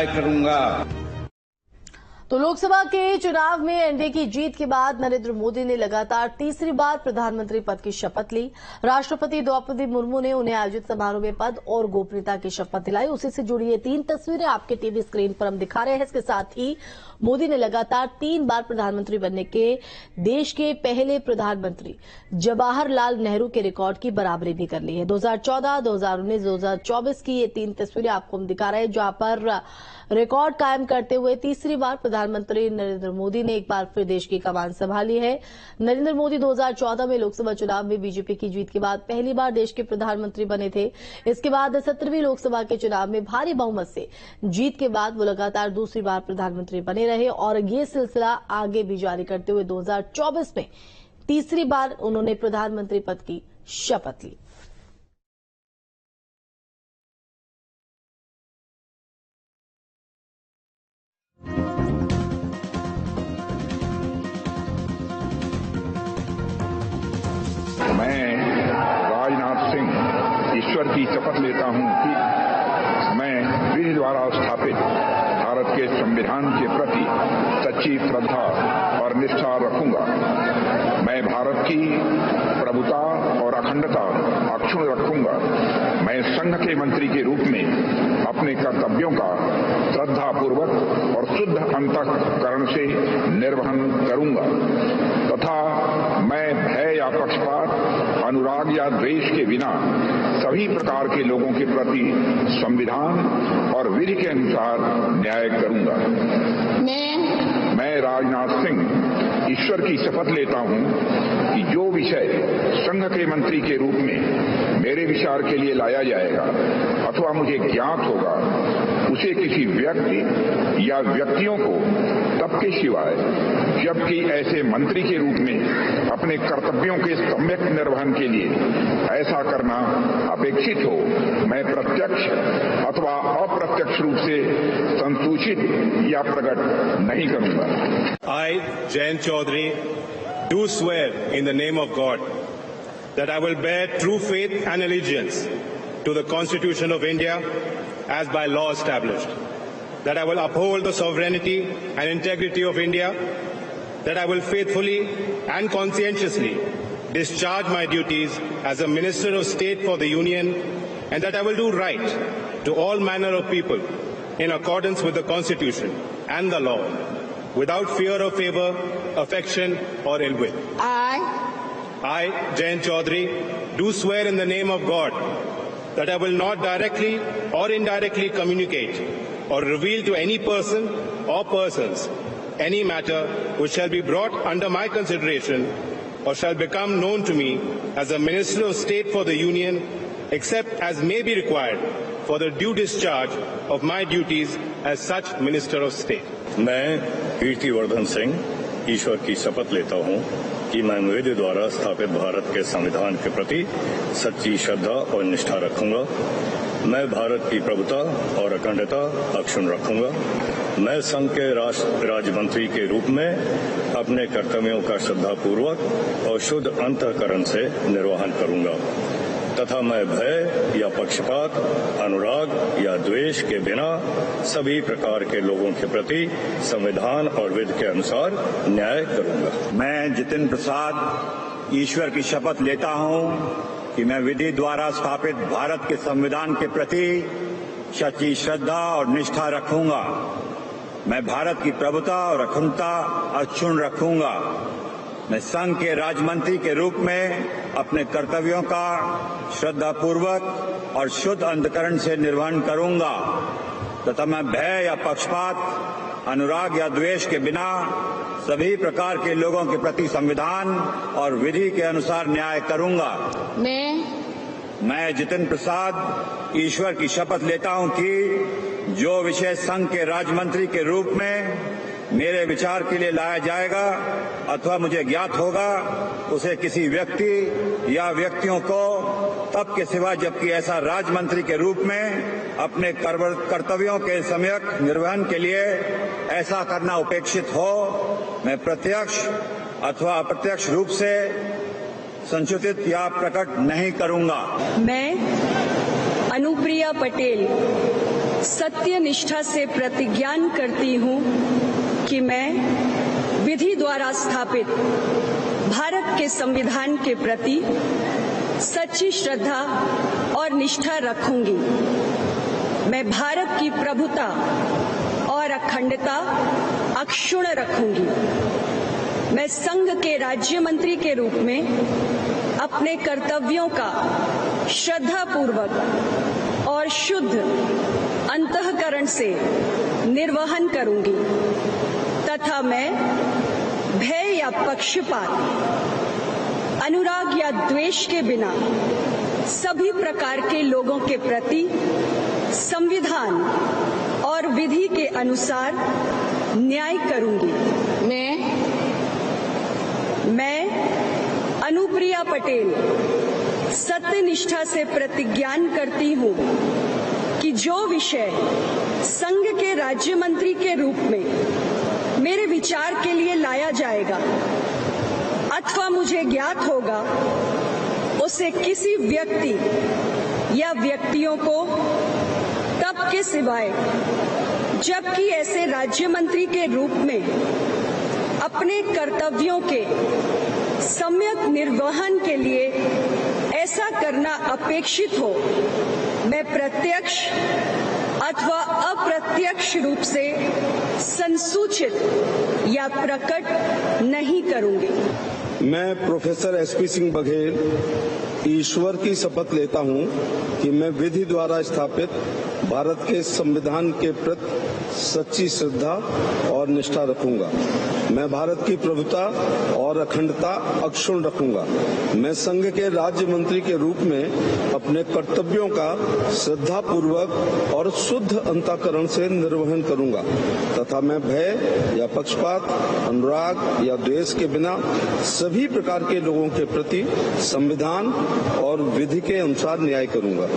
करूंगा। तो लोकसभा के चुनाव में एनडीए की जीत के बाद नरेंद्र मोदी ने लगातार तीसरी बार प्रधानमंत्री पद की शपथ ली। राष्ट्रपति द्रौपदी मुर्मू ने उन्हें आयोजित समारोह में पद और गोपनीयता की शपथ दिलाई। उसी से जुड़ी ये 3 तस्वीरें आपके टीवी स्क्रीन पर हम दिखा रहे हैं। इसके साथ ही मोदी ने लगातार 3 बार प्रधानमंत्री बनने के देश के पहले प्रधानमंत्री जवाहरलाल नेहरू के रिकॉर्ड की बराबरी भी कर ली है। 2014, 2019, 2024 की ये 3 तस्वीरें आपको हम दिखा रहे हैं, जहां पर रिकॉर्ड कायम करते हुए तीसरी बार प्रधानमंत्री नरेंद्र मोदी ने एक बार फिर देश की कमान संभाली है। नरेंद्र मोदी 2014 में लोकसभा चुनाव में बीजेपी की जीत के बाद पहली बार देश के प्रधानमंत्री बने थे। इसके बाद 17वीं लोकसभा के चुनाव में भारी बहुमत से जीत के बाद वो लगातार दूसरी बार प्रधानमंत्री बने रहे और ये सिलसिला आगे भी जारी करते हुए 2024 में तीसरी बार उन्होंने प्रधानमंत्री पद की शपथ ली। मैं राजनाथ सिंह ईश्वर की शपथ लेता हूं कि मैं विधि द्वारा स्थापित भारत के संविधान के प्रति सच्ची श्रद्धा और निष्ठा रखूंगा। मैं भारत की प्रभुता और अखंडता अक्षुण्ण रखूंगा। मैं संघ के मंत्री के रूप में अपने कर्तव्यों का श्रद्धापूर्वक और शुद्ध अंतःकरण से निर्वहन करूंगा तथा मैं भय या पक्षपात, अनुराग या द्वेष के बिना सभी प्रकार के लोगों के प्रति संविधान और विधि के अनुसार न्याय करूंगा। मैं राजनाथ सिंह ईश्वर की शपथ लेता हूं कि जो विषय संघ के मंत्री के रूप में मेरे विचार के लिए लाया जाएगा अथवा मुझे ज्ञात होगा, उसे किसी व्यक्ति या व्यक्तियों को तब के सिवाय जबकि ऐसे मंत्री के रूप में अपने कर्तव्यों के सम्यक निर्वहन के लिए ऐसा करना अपेक्षित हो, मैं प्रत्यक्ष अथवा अप्रत्यक्ष रूप से संसूचित या प्रकट नहीं करूंगा। I, Jayant Chaudhary, do swear in the name of God that I will bear true faith and allegiance to the Constitution of India as by law established, that I will uphold the sovereignty and integrity of India, that I will faithfully and conscientiously discharge my duties as a Minister of State for the Union, and that I will do right to all manner of people in accordance with the Constitution and the law, without fear or favor, affection or ill will. I, Jayant Chaudhary, do swear in the name of God that I will not directly or indirectly communicate or reveal to any person or persons any matter which shall be brought under my consideration or shall become known to me as a Minister of State for the Union, except as may be required for the due discharge of my duties as such Minister of State. मैं कीर्तिवर्धन सिंह ईश्वर की शपथ लेता हूं कि मैं विधि द्वारा स्थापित भारत के संविधान के प्रति सच्ची श्रद्धा और निष्ठा रखूंगा। मैं भारत की प्रभुता और अखंडता अक्षुण्ण रखूंगा। मैं संघ के राज्य मंत्री के रूप में अपने कर्तव्यों का श्रद्धापूर्वक और शुद्ध अंतःकरण से निर्वहन करूंगा तथा मैं भय या पक्षपात, अनुराग या द्वेष के बिना सभी प्रकार के लोगों के प्रति संविधान और विधि के अनुसार न्याय करूंगा। मैं जितेंद्र प्रसाद ईश्वर की शपथ लेता हूं कि मैं विधि द्वारा स्थापित भारत के संविधान के प्रति सच्ची श्रद्धा और निष्ठा रखूंगा। मैं भारत की प्रभुता और अखंडता अक्षुण्ण रखूंगा। मैं संघ के राज्य मंत्री के रूप में अपने कर्तव्यों का श्रद्धापूर्वक और शुद्ध अंतःकरण से निर्वहन करूंगा तथा मैं भय या पक्षपात, अनुराग या द्वेष के बिना सभी प्रकार के लोगों के प्रति संविधान और विधि के अनुसार न्याय करूंगा। मैं जितेंद्र प्रसाद ईश्वर की शपथ लेता हूं कि जो विषय संघ के राज्य मंत्री के रूप में मेरे विचार के लिए लाया जाएगा अथवा मुझे ज्ञात होगा, उसे किसी व्यक्ति या व्यक्तियों को तब के सिवा जबकि ऐसा राज्य मंत्री के रूप में अपने कर्तव्यों के सम्यक निर्वहन के लिए ऐसा करना अपेक्षित हो, मैं प्रत्यक्ष अथवा अप्रत्यक्ष रूप से संशोधित या प्रकट नहीं करूंगा। मैं अनुप्रिया पटेल सत्य निष्ठा से प्रतिज्ञा करती हूँ कि मैं विधि द्वारा स्थापित भारत के संविधान के प्रति सच्ची श्रद्धा और निष्ठा रखूंगी। मैं भारत की प्रभुता और अखंडता अक्षुण्ण रखूंगी। मैं संघ के राज्य मंत्री के रूप में अपने कर्तव्यों का श्रद्धापूर्वक और शुद्ध अंतःकरण से निर्वहन करूंगी तथा मैं भय या पक्षपात, अनुराग या द्वेष के बिना सभी प्रकार के लोगों के प्रति संविधान और विधि के अनुसार न्याय करूंगी। मैं अनुप्रिया पटेल सत्य निष्ठा से प्रतिज्ञा करती हूँ कि जो विषय संघ के राज्य मंत्री के रूप में मेरे विचार के लिए लाया जाएगा अथवा मुझे ज्ञात होगा, उसे किसी व्यक्ति या व्यक्तियों को तब के सिवाय जबकि ऐसे राज्य मंत्री के रूप में अपने कर्तव्यों के सम्यक निर्वहन के लिए ऐसा करना अपेक्षित हो, मैं प्रत्यक्ष अथवा अप्रत्यक्ष रूप से संसूचित या प्रकट नहीं करूंगी। मैं प्रोफेसर एसपी सिंह बघेल ईश्वर की शपथ लेता हूं कि मैं विधि द्वारा स्थापित भारत के संविधान के प्रति सच्ची श्रद्धा और निष्ठा रखूंगा। मैं भारत की प्रभुता और अखंडता अक्षुण्ण रखूंगा। मैं संघ के राज्य मंत्री के रूप में अपने कर्तव्यों का श्रद्धापूर्वक और शुद्ध अंतःकरण से निर्वहन करूंगा तथा मैं भय या पक्षपात, अनुराग या द्वेष के बिना सभी प्रकार के लोगों के प्रति संविधान और विधि के अनुसार न्याय करूंगा।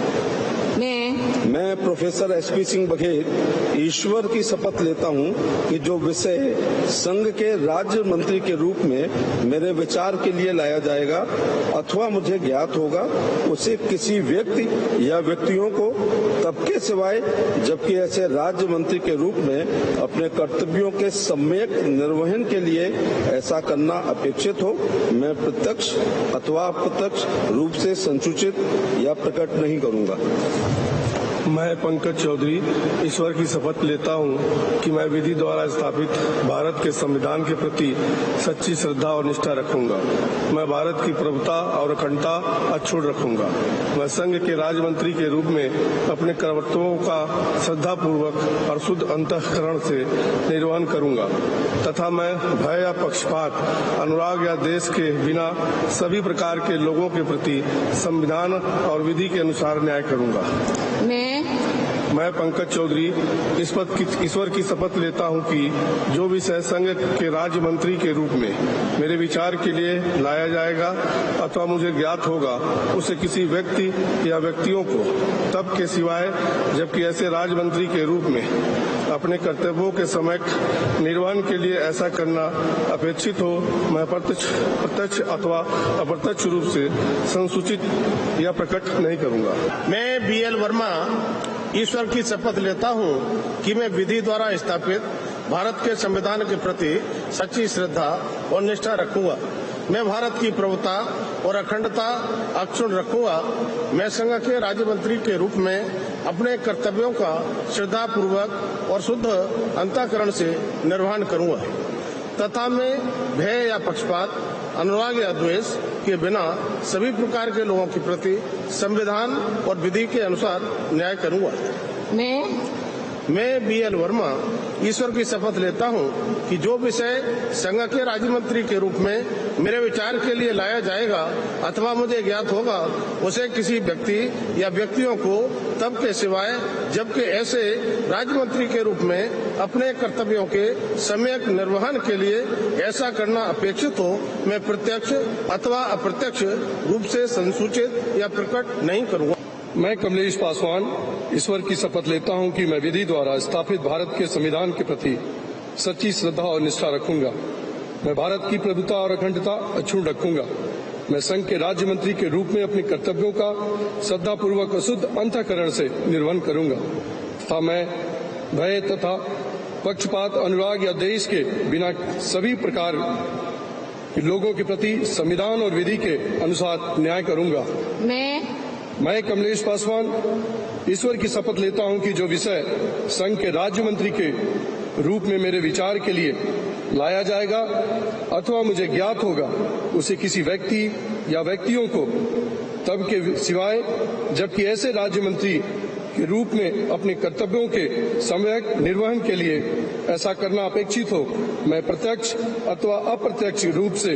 मैं प्रोफेसर एसपी सिंह बघेल ईश्वर की शपथ लेता हूं कि जो विषय संघ के राज्य मंत्री के रूप में मेरे विचार के लिए लाया जाएगा अथवा मुझे ज्ञात होगा, उसे किसी व्यक्ति या व्यक्तियों को तब के सिवाय जबकि ऐसे राज्य मंत्री के रूप में अपने कर्तव्यों के सम्यक निर्वहन के लिए ऐसा करना अपेक्षित हो, मैं प्रत्यक्ष अथवा अप्रत्यक्ष रूप से संसूचित या प्रकट नहीं करूंगा। मैं पंकज चौधरी ईश्वर की शपथ लेता हूं कि मैं विधि द्वारा स्थापित भारत के संविधान के प्रति सच्ची श्रद्धा और निष्ठा रखूंगा। मैं भारत की प्रभुता और अखंडता अक्षुण्ण रखूंगा। मैं संघ के राज्य मंत्री के रूप में अपने कर्तव्यों का श्रद्धापूर्वक और शुद्ध अंतःकरण से निर्वहन करूंगा तथा मैं भय या पक्षपात, अनुराग या देश के बिना सभी प्रकार के लोगों के प्रति संविधान और विधि के अनुसार न्याय करूंगा। मैं पंकज चौधरी ईश्वर की शपथ लेता हूं कि जो विषय संघ के राज्य मंत्री के रूप में मेरे विचार के लिए लाया जाएगा अथवा मुझे ज्ञात होगा, उसे किसी व्यक्ति या व्यक्तियों को तब के सिवाय जबकि ऐसे राज्य मंत्री के रूप में अपने कर्तव्यों के समय निर्वहन के लिए ऐसा करना अपेक्षित हो, मैं प्रत्यक्ष अथवा अप्रत्यक्ष रूप से संसूचित या प्रकट नहीं करूंगा। मैं BL वर्मा ईश्वर की शपथ लेता हूं कि मैं विधि द्वारा स्थापित भारत के संविधान के प्रति सच्ची श्रद्धा और निष्ठा रखूंगा। मैं भारत की प्रभुता और अखंडता अक्षुण्ण रखूंगा। मैं संघ के राज्य मंत्री के रूप में अपने कर्तव्यों का श्रद्धापूर्वक और शुद्ध अंतःकरण से निर्वहन करूंगा तथा मैं भय या पक्षपात, अनुराग या द्वेष के बिना सभी प्रकार के लोगों के प्रति संविधान और विधि के अनुसार न्याय करूंगा। मैं BL वर्मा ईश्वर की शपथ लेता हूं कि जो विषय संघ के राज्य मंत्री के रूप में मेरे विचार के लिए लाया जाएगा अथवा मुझे ज्ञात होगा, उसे किसी व्यक्ति या व्यक्तियों को तब के सिवाय जबकि ऐसे राज्य मंत्री के रूप में अपने कर्तव्यों के सम्यक निर्वहन के लिए ऐसा करना अपेक्षित हो, मैं प्रत्यक्ष अथवा अप्रत्यक्ष रूप से संसूचित या प्रकट नहीं करूंगा। मैं कमलेश पासवान ईश्वर की शपथ लेता हूं कि मैं विधि द्वारा स्थापित भारत के संविधान के प्रति सच्ची श्रद्धा और निष्ठा रखूंगा। मैं भारत की प्रभुता और अखंडता अक्षुण्ण रखूंगा। मैं संघ के राज्य मंत्री के रूप में अपने कर्तव्यों का श्रद्धापूर्वक शुद्ध अंतःकरण से निर्वहन करूंगा तथा मैं भय तथा पक्षपात, अनुराग या देश के बिना सभी प्रकार के लोगों के प्रति संविधान और विधि के अनुसार न्याय करूंगा। मैं कमलेश पासवान ईश्वर की शपथ लेता हूं कि जो विषय संघ के राज्य मंत्री के रूप में मेरे विचार के लिए लाया जाएगा अथवा मुझे ज्ञात होगा, उसे किसी व्यक्ति या व्यक्तियों को तब के सिवाय जबकि ऐसे राज्य मंत्री के रूप में अपने कर्तव्यों के सम्यक निर्वहन के लिए ऐसा करना अपेक्षित हो, मैं प्रत्यक्ष अथवा अप्रत्यक्ष रूप से